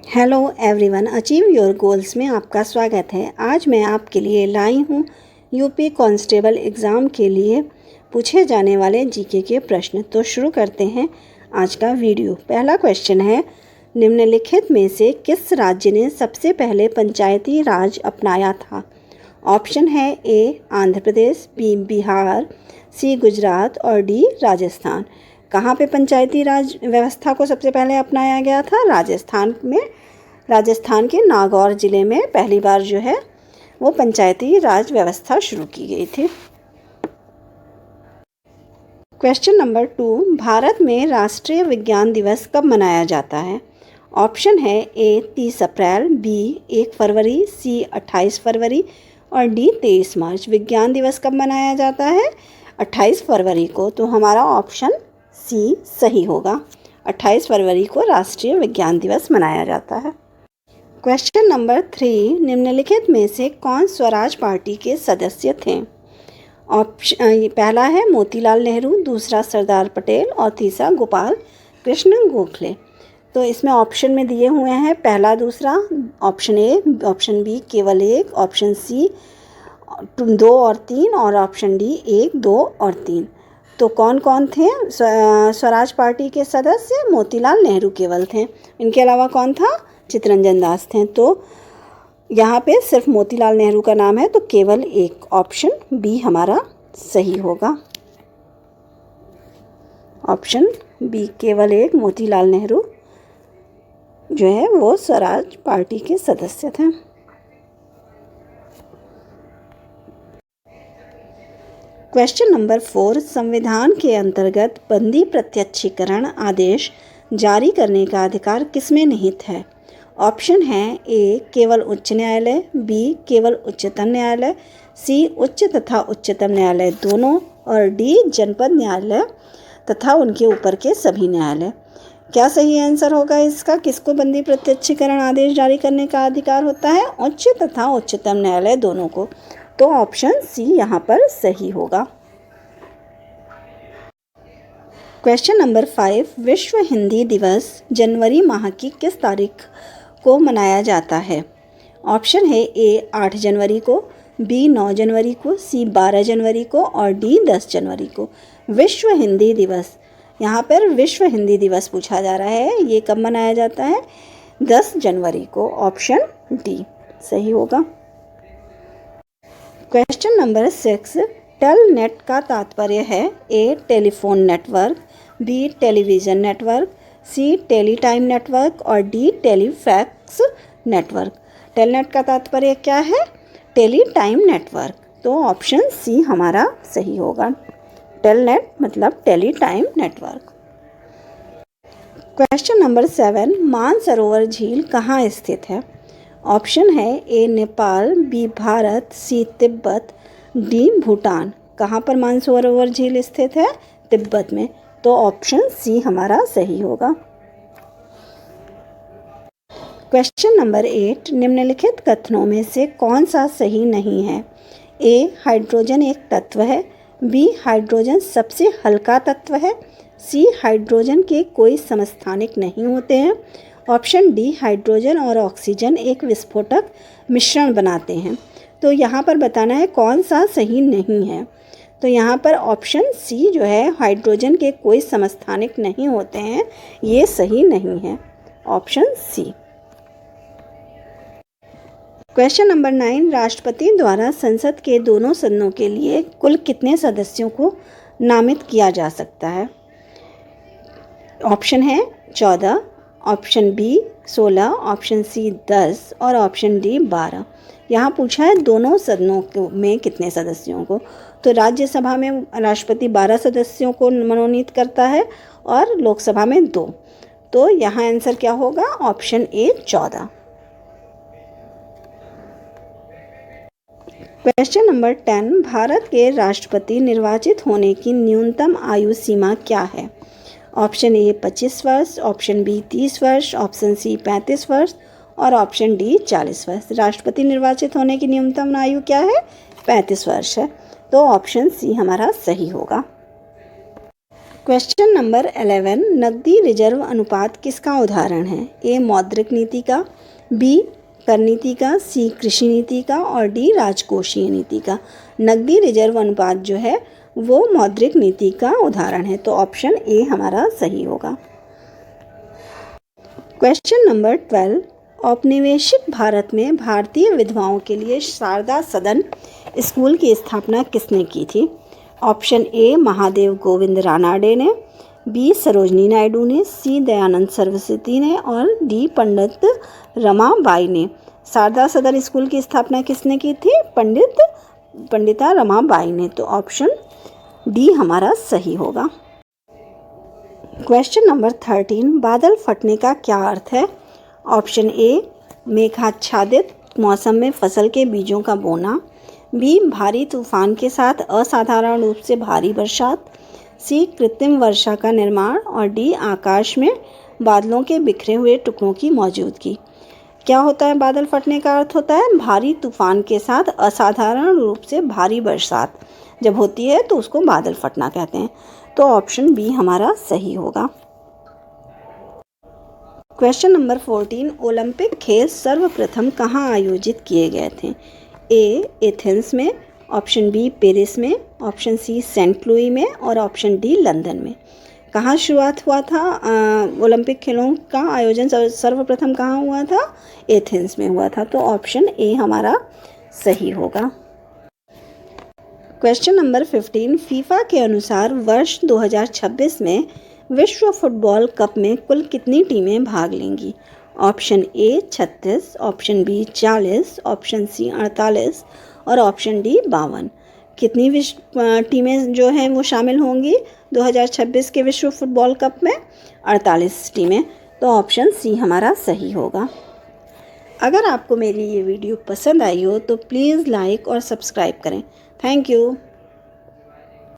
Hello everyone, achieve your goals में आपका स्वागत है। आज मैं आपके लिए लाई हूँ यूपी कांस्टेबल एग्ज़ाम के लिए पूछे जाने वाले जीके के प्रश्न। तो शुरू करते हैं आज का वीडियो। पहला क्वेश्चन है, निम्नलिखित में से किस राज्य ने सबसे पहले पंचायती राज अपनाया था? ऑप्शन है ए आंध्र प्रदेश, बी बिहार, सी गुजरात और डी राजस्थान। कहाँ पे पंचायती राज व्यवस्था को सबसे पहले अपनाया गया था? राजस्थान में। राजस्थान के नागौर ज़िले में पहली बार जो है वो पंचायती राज व्यवस्था शुरू की गई थी। क्वेश्चन नंबर 2, भारत में राष्ट्रीय विज्ञान दिवस कब मनाया जाता है? ऑप्शन है ए 30 अप्रैल, बी 1 फरवरी, सी 28 फरवरी और डी 23 मार्च। विज्ञान दिवस कब मनाया जाता है? 28 फरवरी को। तो हमारा ऑप्शन सी सही होगा। 28 फरवरी को राष्ट्रीय विज्ञान दिवस मनाया जाता है। क्वेश्चन नंबर 3, निम्नलिखित में से कौन स्वराज पार्टी के सदस्य थे? ऑप्शन पहला है मोतीलाल नेहरू, दूसरा सरदार पटेल और तीसरा गोपाल कृष्ण गोखले। तो इसमें ऑप्शन में दिए हुए हैं पहला, दूसरा, ऑप्शन ए, ऑप्शन बी केवल एक, ऑप्शन सी 2 और 3 और ऑप्शन डी 1, 2 और 3। तो कौन कौन थे स्वराज पार्टी के सदस्य? मोतीलाल नेहरू केवल थे। इनके अलावा कौन था? चित्तरंजन दास थे। तो यहाँ पे सिर्फ मोतीलाल नेहरू का नाम है, तो केवल एक, ऑप्शन बी हमारा सही होगा। ऑप्शन बी केवल एक, मोतीलाल नेहरू जो है वो स्वराज पार्टी के सदस्य थे। क्वेश्चन नंबर 4, संविधान के अंतर्गत बंदी प्रत्यक्षीकरण आदेश जारी करने का अधिकार किसमें निहित है? ऑप्शन है ए केवल उच्च न्यायालय, बी केवल उच्चतम न्यायालय, सी उच्च तथा उच्चतम न्यायालय दोनों और डी जनपद न्यायालय तथा उनके ऊपर के सभी न्यायालय। क्या सही आंसर होगा इसका? किसको बंदी प्रत्यक्षीकरण आदेश जारी करने का अधिकार होता है? उच्च तथा उच्चतम न्यायालय दोनों को। तो ऑप्शन सी यहाँ पर सही होगा। क्वेश्चन नंबर 5, विश्व हिंदी दिवस जनवरी माह की किस तारीख को मनाया जाता है? ऑप्शन है ए 8 जनवरी को, बी 9 जनवरी को, सी 12 जनवरी को और डी 10 जनवरी को। विश्व हिंदी दिवस, यहाँ पर विश्व हिंदी दिवस पूछा जा रहा है, ये कब मनाया जाता है? 10 जनवरी को। ऑप्शन डी सही होगा। क्वेश्चन नंबर 6, टेलनेट का तात्पर्य है A telephone network, B television network, C teletime network और डी टेलीफैक्स नेटवर्क। टेलनेट का तात्पर्य क्या है? टेलीटाइम नेटवर्क। तो ऑप्शन सी हमारा सही होगा। टेलनेट मतलब टेलीटाइम नेटवर्क। क्वेश्चन नंबर 7, मानसरोवर झील कहाँ स्थित है? ऑप्शन है ए नेपाल, बी भारत, सी तिब्बत, डी भूटान। कहाँ पर मानसरोवर झील स्थित है? तिब्बत में। तो ऑप्शन सी हमारा सही होगा। क्वेश्चन नंबर 8, निम्नलिखित कथनों में से कौन सा सही नहीं है? ए हाइड्रोजन एक तत्व है, बी हाइड्रोजन सबसे हल्का तत्व है, सी हाइड्रोजन के कोई समस्थानिक नहीं होते हैं, ऑप्शन डी हाइड्रोजन और ऑक्सीजन एक विस्फोटक मिश्रण बनाते हैं। तो यहाँ पर बताना है कौन सा सही नहीं है। तो यहाँ पर ऑप्शन सी जो है, हाइड्रोजन के कोई समस्थानिक नहीं होते हैं, ये सही नहीं है। Option C. क्वेश्चन नंबर 9, राष्ट्रपति द्वारा संसद के दोनों सदनों के लिए कुल कितने सदस्यों को नामित किया जा सकता है? ऑप्शन है 14, ऑप्शन बी 16, ऑप्शन सी 10 और ऑप्शन डी 12। यहाँ पूछा है दोनों सदनों में कितने सदस्यों को। तो राज्यसभा में राष्ट्रपति 12 सदस्यों को मनोनीत करता है और लोकसभा में 2। तो यहाँ आंसर क्या होगा? Option A 14। Question number 10, Bharat के राष्ट्रपति निर्वाचित होने की न्यूनतम आयु सीमा क्या है? ऑप्शन ए 25 वर्ष, ऑप्शन बी 30 वर्ष, ऑप्शन सी 35 वर्ष और ऑप्शन डी 40 वर्ष। राष्ट्रपति निर्वाचित होने की न्यूनतम आयु क्या है? 35 वर्ष है। तो ऑप्शन सी हमारा सही होगा। क्वेश्चन नंबर 11, नकदी रिजर्व अनुपात किसका उदाहरण है? ए मौद्रिक नीति का, बी कर नीति का, सी कृषि नीति का और डी राजकोषीय नीति का। नकदी रिजर्व अनुपात जो है वो मौद्रिक नीति का उदाहरण है, तो ऑप्शन ए हमारा सही होगा। क्वेश्चन नंबर 12, औपनिवेशिक भारत में भारतीय विधवाओं के लिए शारदा सदन स्कूल की स्थापना किसने की थी? ऑप्शन ए महादेव गोविंद रानाडे ने, बी सरोजनी नायडू ने, सी दयानंद सरस्वती ने और डी पंडित रमाबाई ने। शारदा सदन स्कूल की स्थापना किसने की थी? पंडिता रमाबाई ने, तो ऑप्शन डी हमारा सही होगा। क्वेश्चन नंबर 13, बादल फटने का क्या अर्थ है? ऑप्शन ए मेघाच्छादित मौसम में फसल के बीजों का बोना, बी भारी तूफान के साथ असाधारण रूप से भारी बरसात, सी कृत्रिम वर्षा का निर्माण और डी आकाश में बादलों के बिखरे हुए टुकड़ों की मौजूदगी। क्या होता है बादल फटने का अर्थ होता है भारी तूफान के साथ असाधारण रूप से भारी बरसात जब होती है तो उसको बादल फटना कहते हैं, तो ऑप्शन बी हमारा सही होगा। क्वेश्चन नंबर 14, ओलंपिक खेल सर्वप्रथम कहाँ आयोजित किए गए थे? ए एथेंस में, ऑप्शन बी पेरिस में, ऑप्शन सी सेंट लुई में और ऑप्शन डी लंदन में। कहाँ शुरुआत हुआ था ओलंपिक खेलों का आयोजन सर्वप्रथम कहाँ हुआ था? एथेंस में हुआ था, तो ऑप्शन ए हमारा सही होगा। क्वेश्चन नंबर 15, फीफा के अनुसार वर्ष 2026 में विश्व फुटबॉल कप में कुल कितनी टीमें भाग लेंगी? Option A 36, option B 40, option C 48 और ऑप्शन डी 52। कितनी टीमें जो हैं वो शामिल होंगी 2026 के विश्व फुटबॉल कप में? 48 टीमें, तो ऑप्शन सी हमारा सही होगा। अगर आपको मेरी ये वीडियो पसंद आई हो तो प्लीज़ लाइक और सब्सक्राइब करें। Thank you.